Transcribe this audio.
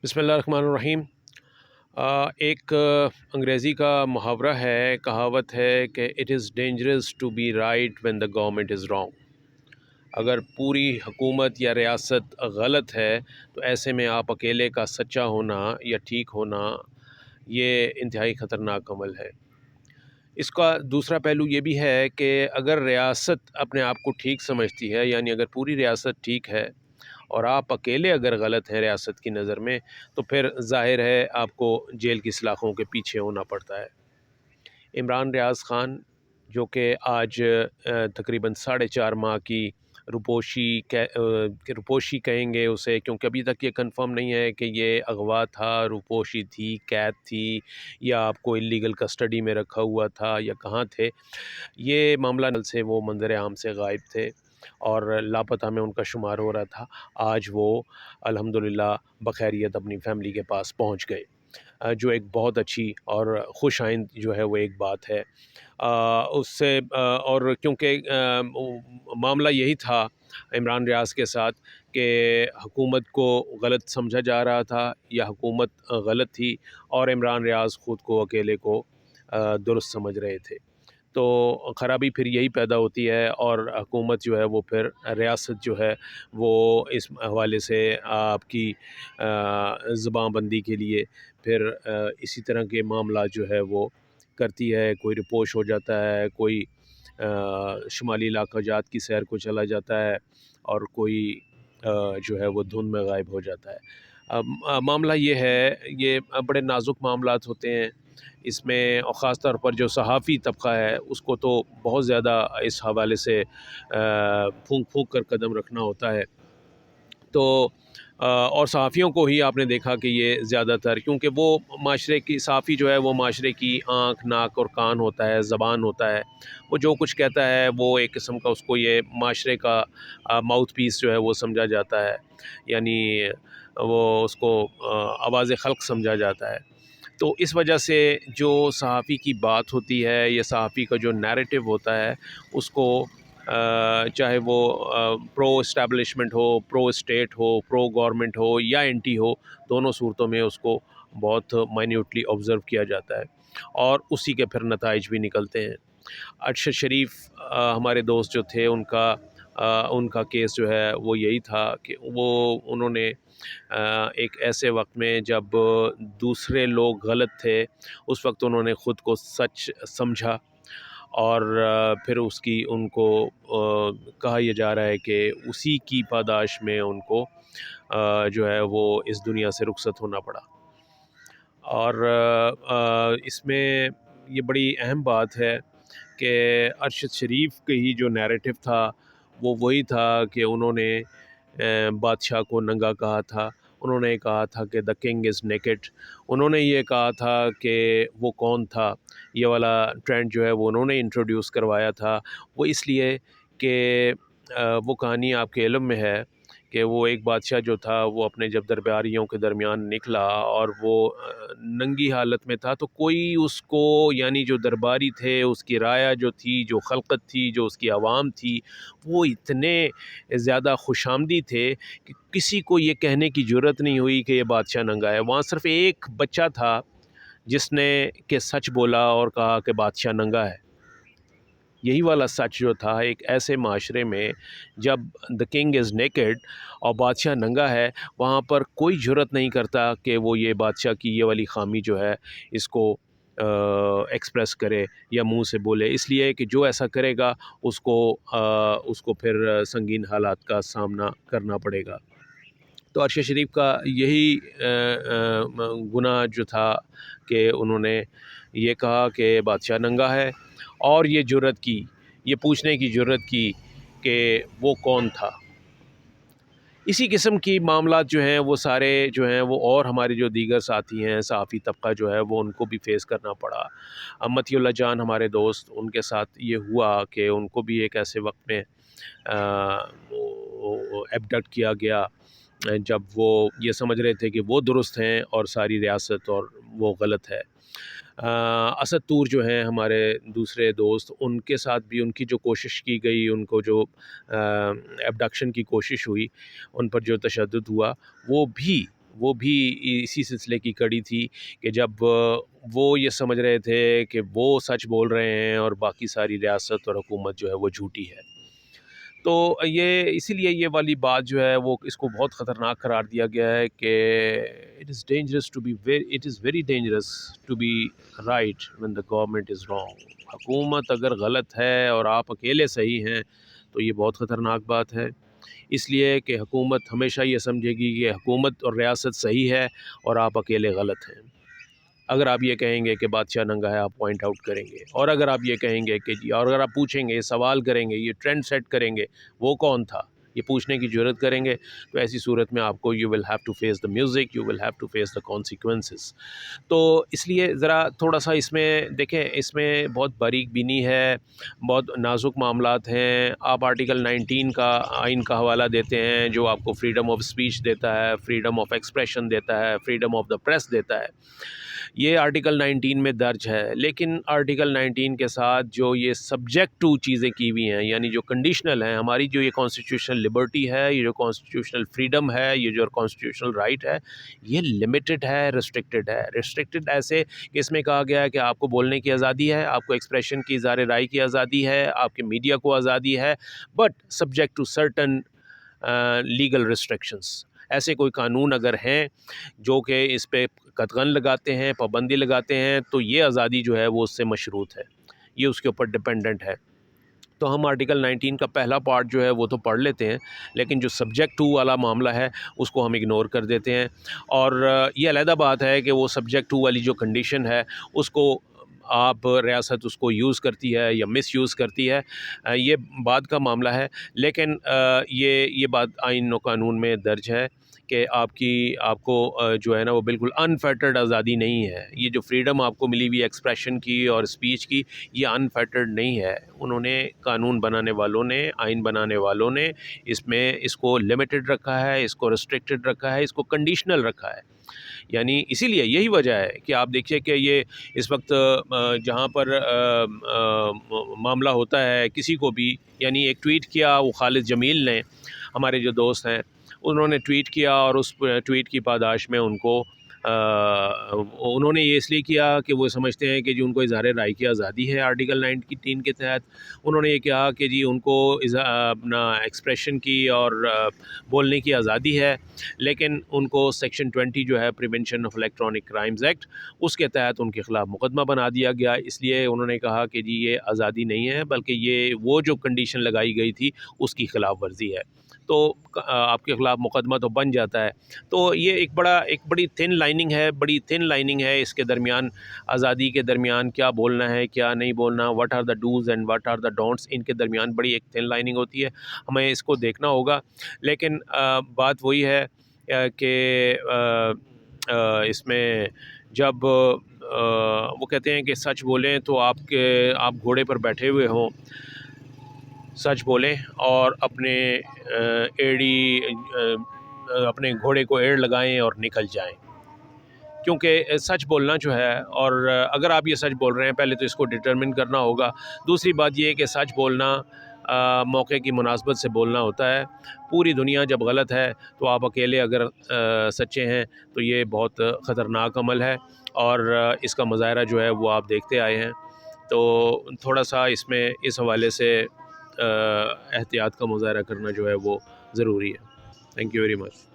بسم اللہ الرحمن الرحیم۔ ایک انگریزی کا محاورہ ہے، کہاوت ہے کہ it is dangerous to be right when the government is wrong. اگر پوری حکومت یا ریاست غلط ہے تو ایسے میں آپ اکیلے کا سچا ہونا یا ٹھیک ہونا یہ انتہائی خطرناک عمل ہے۔ اس کا دوسرا پہلو یہ بھی ہے کہ اگر ریاست اپنے آپ کو ٹھیک سمجھتی ہے، یعنی اگر پوری ریاست ٹھیک ہے اور آپ اکیلے اگر غلط ہیں ریاست کی نظر میں، تو پھر ظاہر ہے آپ کو جیل کی سلاخوں کے پیچھے ہونا پڑتا ہے۔ عمران ریاض خان جو کہ آج تقریباً 4.5 ماہ کی روپوشی کہیں گے اسے، کیونکہ ابھی تک یہ کنفرم نہیں ہے کہ یہ اغوا تھا، روپوشی تھی، قید تھی، یا آپ کو اللیگل کسٹڈی میں رکھا ہوا تھا یا کہاں تھے۔ یہ معاملہ نل سے وہ منظر عام سے غائب تھے اور لاپتہ میں ان کا شمار ہو رہا تھا۔ آج وہ الحمدللہ بخیریت اپنی فیملی کے پاس پہنچ گئے، جو ایک بہت اچھی اور خوش آئند جو ہے وہ ایک بات ہے۔ اس سے اور کیونکہ معاملہ یہی تھا عمران ریاض کے ساتھ کہ حکومت کو غلط سمجھا جا رہا تھا یا حکومت غلط تھی، اور عمران ریاض خود کو اکیلے کو درست سمجھ رہے تھے، تو خرابی پھر یہی پیدا ہوتی ہے، اور حکومت جو ہے وہ پھر ریاست جو ہے وہ اس حوالے سے آپ کی زباں بندی کے لیے پھر اسی طرح کے معاملات جو ہے وہ کرتی ہے۔ کوئی رپوش ہو جاتا ہے، کوئی شمالی علاقہ جات کی سیر کو چلا جاتا ہے، اور کوئی جو ہے وہ دھند میں غائب ہو جاتا ہے۔ معاملہ یہ ہے، یہ بڑے نازک معاملات ہوتے ہیں اس میں، اور خاص طور پر جو صحافی طبقہ ہے اس کو تو بہت زیادہ اس حوالے سے پھونک پھونک کر قدم رکھنا ہوتا ہے۔ تو اور صحافیوں کو ہی آپ نے دیکھا کہ یہ زیادہ تر، کیونکہ وہ معاشرے کی صحافی جو ہے وہ معاشرے کی آنکھ، ناک اور کان ہوتا ہے، زبان ہوتا ہے، وہ جو کچھ کہتا ہے وہ ایک قسم کا اس کو یہ معاشرے کا ماؤتھ پیس جو ہے وہ سمجھا جاتا ہے، یعنی وہ اس کو آواز خلق سمجھا جاتا ہے۔ تو اس وجہ سے جو صحافی کی بات ہوتی ہے یا صحافی کا جو نیریٹو ہوتا ہے، اس کو چاہے وہ پرو اسٹیبلشمنٹ ہو، پرو اسٹیٹ ہو، پرو گورنمنٹ ہو یا اینٹی ہو، دونوں صورتوں میں اس کو بہت مائنیوٹلی آبزرو کیا جاتا ہے، اور اسی کے پھر نتائج بھی نکلتے ہیں۔ ارشد شریف ہمارے دوست جو تھے، ان کا کیس جو ہے وہ یہی تھا کہ انہوں نے ایک ایسے وقت میں جب دوسرے لوگ غلط تھے، اس وقت انہوں نے خود کو سچ سمجھا، اور پھر ان کو کہا یہ جا رہا ہے کہ اسی کی پاداش میں ان کو جو ہے وہ اس دنیا سے رخصت ہونا پڑا۔ اور اس میں یہ بڑی اہم بات ہے کہ ارشد شریف کے ہی جو نیریٹو تھا وہ وہی تھا کہ انہوں نے بادشاہ کو ننگا کہا تھا، انہوں نے کہا تھا کہ دا کنگ از نیکڈ، انہوں نے یہ کہا تھا کہ وہ کون تھا۔ یہ والا ٹرینڈ جو ہے وہ انہوں نے انٹروڈیوس کروایا تھا، وہ اس لیے کہ وہ کہانی آپ کے علم میں ہے کہ وہ ایک بادشاہ جو تھا وہ اپنے جب درباریوں کے درمیان نکلا اور وہ ننگی حالت میں تھا، تو کوئی اس کو، یعنی جو درباری تھے، اس کی رعایا جو تھی، جو خلقت تھی، جو اس کی عوام تھی، وہ اتنے زیادہ خوش آمدی تھے کہ کسی کو یہ کہنے کی جرت نہیں ہوئی کہ یہ بادشاہ ننگا ہے۔ وہاں صرف ایک بچہ تھا جس نے کہ سچ بولا اور کہا کہ بادشاہ ننگا ہے۔ یہی والا سچ جو تھا ایک ایسے معاشرے میں جب دا کنگ از نیکڈ اور بادشاہ ننگا ہے، وہاں پر کوئی جرت نہیں کرتا کہ وہ یہ بادشاہ کی یہ والی خامی جو ہے اس کو ایکسپریس کرے یا منہ سے بولے، اس لیے کہ جو ایسا کرے گا اس کو پھر سنگین حالات کا سامنا کرنا پڑے گا۔ تو ارشد شریف کا یہی گناہ جو تھا کہ انہوں نے یہ کہا کہ بادشاہ ننگا ہے، اور یہ جرت کی، یہ پوچھنے کی جرت کی کہ وہ کون تھا۔ اسی قسم کی معاملات جو ہیں وہ سارے جو ہیں وہ، اور ہمارے جو دیگر ساتھی ہیں صحافی طبقہ جو ہے وہ، ان کو بھی فیس کرنا پڑا۔ مطیع اللہ جان ہمارے دوست، ان کے ساتھ یہ ہوا کہ ان کو بھی ایک ایسے وقت میں ایبڈکٹ کیا گیا جب وہ یہ سمجھ رہے تھے کہ وہ درست ہیں اور ساری ریاست اور وہ غلط ہے۔ اسد طور جو ہیں ہمارے دوسرے دوست، ان کے ساتھ بھی ان کی جو کوشش کی گئی، ان کو جو ایبڈکشن کی کوشش ہوئی، ان پر جو تشدد ہوا، وہ بھی وہ بھی اسی سلسلے کی کڑی تھی کہ جب وہ یہ سمجھ رہے تھے کہ وہ سچ بول رہے ہیں اور باقی ساری ریاست اور حکومت جو ہے وہ جھوٹی ہے. تو یہ اسی لیے یہ والی بات جو ہے وہ اس کو بہت خطرناک قرار دیا گیا ہے کہ it is very dangerous to be right when the government is wrong. حکومت اگر غلط ہے اور آپ اکیلے صحیح ہیں تو یہ بہت خطرناک بات ہے. اس لیے کہ حکومت ہمیشہ یہ سمجھے گی کہ حکومت اور ریاست صحیح ہے اور آپ اکیلے غلط ہیں. اگر آپ یہ کہیں گے کہ بادشاہ ننگا ہے، آپ پوائنٹ آؤٹ کریں گے. اور اگر آپ یہ کہیں گے کہ جی، اور اگر آپ پوچھیں گے، سوال کریں گے، یہ ٹرینڈ سیٹ کریں گے، وہ کون تھا، یہ پوچھنے کی جرت کریں گے، تو ایسی صورت میں آپ کو you will have to face the music, you will have to face the consequences. تو اس لیے ذرا تھوڑا سا اس میں دیکھیں، اس میں بہت باریک بینی ہے، بہت نازک معاملات ہیں. آپ آرٹیکل 19 کا آئین کا حوالہ دیتے ہیں جو آپ کو فریڈم آف اسپیچ دیتا ہے، فریڈم آف ایکسپریشن دیتا ہے، فریڈم آف دا پریس دیتا ہے. یہ آرٹیکل 19 میں درج ہے، لیکن آرٹیکل 19 کے ساتھ جو یہ سبجیکٹ ٹو چیزیں کی ہوئی ہیں، یعنی جو کنڈیشنل ہیں، ہماری جو یہ کانسٹیٹیوشنل لبرٹی ہے، یہ جو کانسٹیٹیوشنل فریڈم ہے، یہ جو کانسٹیٹیوشنل رائٹ ہے، یہ لمیٹڈ ہے، ریسٹرکٹڈ ہے. ریسٹرکٹڈ ایسے کہ اس میں کہا گیا ہے کہ آپ کو بولنے کی آزادی ہے، آپ کو ایکسپریشن کی، اظہار رائے کی آزادی ہے، آپ کے میڈیا کو آزادی ہے، but subject to certain legal restrictions. ایسے کوئی قانون اگر ہیں جو کہ اس پہ قدغن لگاتے ہیں، پابندی لگاتے ہیں، تو یہ آزادی جو ہے وہ اس سے مشروط ہے، یہ اس کے اوپر ڈپینڈنٹ ہے. تو ہم آرٹیکل 19 کا پہلا پارٹ جو ہے وہ تو پڑھ لیتے ہیں، لیکن جو سبجیکٹ ٹو والا معاملہ ہے اس کو ہم اگنور کر دیتے ہیں. اور یہ علیحدہ بات ہے کہ وہ سبجیکٹ ٹو والی جو کنڈیشن ہے اس کو آپ ریاست اس کو یوز کرتی ہے یا مس یوز کرتی ہے، یہ بعد کا معاملہ ہے. لیکن یہ بات آئین و قانون میں درج ہے کہ آپ کو جو ہے نا وہ بالکل انفیٹرڈ آزادی نہیں ہے. یہ جو فریڈم آپ کو ملی ہوئی ایکسپریشن کی اور اسپیچ کی، یہ انفیٹرڈ نہیں ہے. انہوں نے قانون بنانے والوں نے، آئین بنانے والوں نے اس کو لمیٹڈ رکھا ہے، اس کو ریسٹرکٹڈ رکھا ہے، اس کو کنڈیشنل رکھا ہے. یعنی اسی لیے یہی وجہ ہے کہ آپ دیکھیے کہ یہ اس وقت جہاں پر معاملہ ہوتا ہے کسی کو بھی، یعنی ایک ٹویٹ کیا وہ خالد جمیل نے، ہمارے جو دوست ہیں، انہوں نے ٹویٹ کیا اور اس ٹویٹ کی پاداش میں انہوں نے یہ اس لیے کیا کہ وہ سمجھتے ہیں کہ جی ان کو اظہار رائے کی آزادی ہے آرٹیکل 19 کے تحت. انہوں نے یہ کہا کہ جی ان کو اپنا ایکسپریشن کی اور بولنے کی آزادی ہے، لیکن ان کو سیکشن 20 جو ہے prevention of electronic crimes act, اس کے تحت ان کے خلاف مقدمہ بنا دیا گیا. اس لیے انہوں نے کہا کہ جی یہ آزادی نہیں ہے، بلکہ یہ وہ جو کنڈیشن لگائی گئی تھی اس کی خلاف ورزی ہے، تو آپ کے خلاف مقدمہ تو بن جاتا ہے. تو یہ ایک بڑی تھن لائننگ ہے اس کے درمیان، آزادی کے درمیان کیا بولنا ہے کیا نہیں بولنا، what are the do's and what are the don'ts, ان کے درمیان بڑی ایک تھن لائننگ ہوتی ہے. ہمیں اس کو دیکھنا ہوگا. لیکن بات وہی ہے کہ اس میں جب وہ کہتے ہیں کہ سچ بولیں تو آپ گھوڑے پر بیٹھے ہوئے ہوں، سچ بولیں اور اپنے گھوڑے کو ایڑ لگائیں اور نکل جائیں. کیونکہ سچ بولنا جو ہے، اور اگر آپ یہ سچ بول رہے ہیں پہلے تو اس کو ڈٹرمن کرنا ہوگا. دوسری بات یہ ہے کہ سچ بولنا موقع کی مناسبت سے بولنا ہوتا ہے. پوری دنیا جب غلط ہے تو آپ اکیلے اگر سچے ہیں تو یہ بہت خطرناک عمل ہے، اور اس کا مظاہرہ جو ہے وہ آپ دیکھتے آئے ہیں. تو تھوڑا سا اس میں اس حوالے سے احتیاط کا مظاہرہ کرنا جو ہے وہ ضروری ہے. Thank you very much.